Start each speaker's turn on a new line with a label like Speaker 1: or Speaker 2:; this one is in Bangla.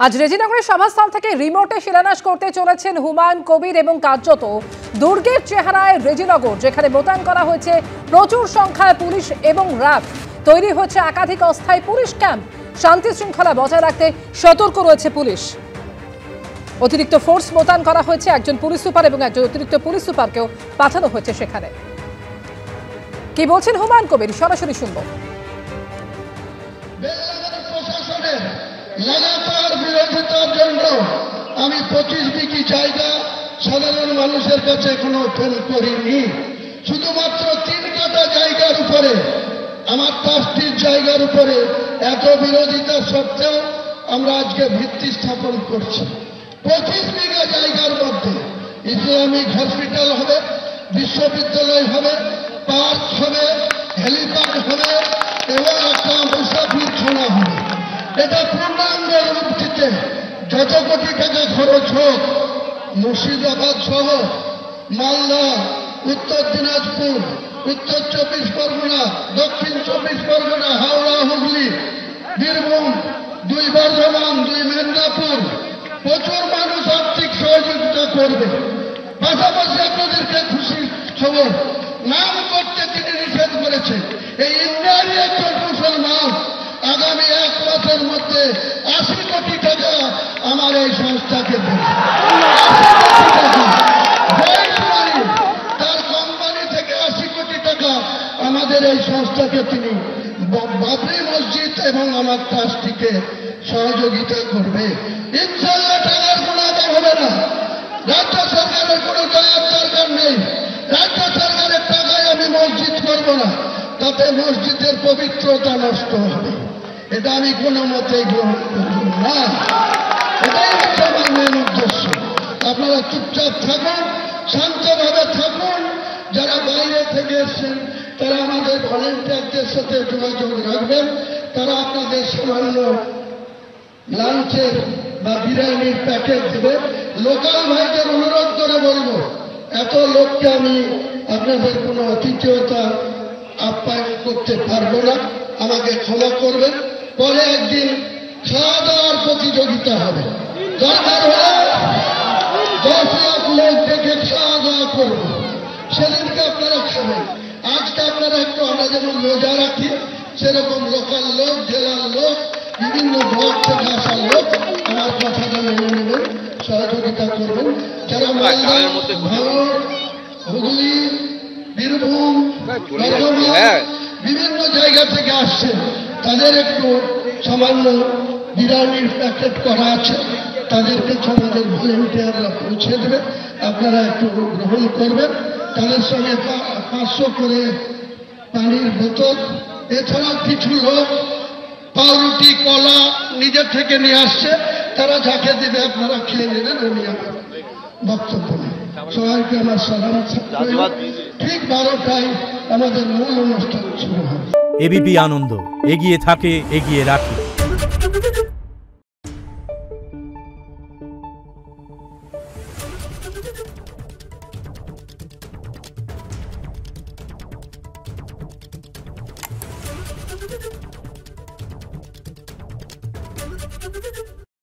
Speaker 1: আজ রেজিনগরের সভাস্থল থেকে রিমোটে শিলান্যাস করতে চলেছেন হুমায়ুন কবির এবং কার্যত দুর্গের চেহারায় রেজিনগর, যেখানে মোতায়েন করা হয়েছে প্রচুর সংখ্যায় পুলিশ এবং র্যাব। তৈরি হয়েছে একাধিক অস্থায়ী পুলিশ ক্যাম্প। শান্তি শৃঙ্খলা বজায় রাখতে সতর্ক রয়েছে পুলিশ। অতিরিক্ত ফোর্স মোতায়েন করা হয়েছে, একজন পুলিশ সুপার এবং একজন অতিরিক্ত পুলিশ সুপারকেও পাঠানো হয়েছে সেখানে। কি বলছেন হুমায়ুন কবির, সরাসরি শুনবো।
Speaker 2: লাগাতার বিরোধিতার জন্য আমি 25 বিঘি জায়গা সাধারণ মানুষের কাছে এখনো ওপেন করিনি। শুধুমাত্র 3 কাঠা জায়গার উপরে, আমার 5টির জায়গার উপরে এত বিরোধিতা সত্ত্বেও আমরা আজকে ভিত্তি স্থাপন করছি। 25 বিঘা জায়গার মধ্যে ইসলামিক হসপিটাল হবে, বিশ্ববিদ্যালয় হবে, পার্ক হবে, হেলিপ্যাড হবে এবং একটা মুসাফিরখানা হবে। এটা পূর্ণাঙ্গ রূপ দিতে যত কোটি টাকা খরচ হোক, মুর্শিদাবাদ সহ মালদা, উত্তর দিনাজপুর, উত্তর 24 পরগনা, দক্ষিণ 24 পরগনা, হাওড়া, হুগলি, বীরভূম, 2 বর্ধমান, 2 মেদিনীপুর, প্রচুর মানুষ আর্থিক সহযোগিতা করবে। পাশাপাশি আপনাদেরকে খুশি খবর, নাম করতে তিনি নিষেধ করেছেন। এই ইন্ডিয়ারই একজন মুসলমান আগামী 1 মাসের মধ্যে 80 কোটি টাকা আমার এই সংস্থাকে দেবে। তার কোম্পানি থেকে 80 কোটি টাকা আমাদের এই সংস্থাকে তিনি বাবরি মসজিদ এবং আমার ট্রাস্টিকে সহযোগিতা করবে। ইনশাআল্লাহ টাকার কোনো অভাব হবে না। রাজ্য সরকারের কোনো দয়ার দরকার নেই। রাজ্য সরকারের টাকায় আমি মসজিদ করব না, তাতে মসজিদের পবিত্রতা নষ্ট হবে। এটা আমি কোনো মতেই গ্রহণ করব না। এটাই হচ্ছে আমার মেন উদ্দেশ্য। আপনারা চুপচাপ থাকুন, শান্তভাবে থাকুন। যারা বাইরে থেকে এসছেন তারা আমাদের ভলেন্টিয়ারদের সাথে যোগাযোগ রাখবেন। তারা আপনাদের সামান্য লাঞ্চের বা বিরিয়ানির প্যাকেট দেবে। লোকাল ভাইদের অনুরোধ করে বলবো, এত লোককে আমি আপনাদের কোনো আতিথেয়তা আপ্যায়ন করতে পারবো না, আমাকে ক্ষমা করবেন। পরে একদিন খাওয়া দাওয়ার প্রতিযোগিতা হবে, দরকার হলে 10 লাখ লোক দেখে খাওয়া দাওয়া করব, সেদিনকে আপনারা খাবেন। আজকে আপনারা একটু আমরা যেমন রোজা রাখি, সেরকম লোকাল লোক, জেলার লোক, বিভিন্ন ব্লক থেকে আসা লোক আমার কথাটা মেনে নেবেন, সহযোগিতা করবেন। যারা মালদা, ভাঙড়, হুগলি, বীরভূম, বর্ধমান, বিভিন্ন জায়গা থেকে আসছে, তাদের একটু সামান্য বিরিয়ানির প্যাকেট করা আছে, তাদেরকে আমাদের ভলেন্টিয়াররা পৌঁছে দেবে। আপনারা একটু গ্রহণ করবেন। তাদের সঙ্গে 500 করে পানির বোতল, এছাড়াও কিছু লোক পাউরুটি, কলা নিজের থেকে নিয়ে আসছে, তারা যাকে দেবে আপনারা খেয়ে নেবেন। আমি আমার বক্তব্য নেই। সবাইকে আমার সালাম। ঠিক 12টায় আমাদের মূল অনুষ্ঠান শুরু হবে।
Speaker 3: এবিপি আনন্দ এগিয়ে থাকে, এগিয়ে রাখে।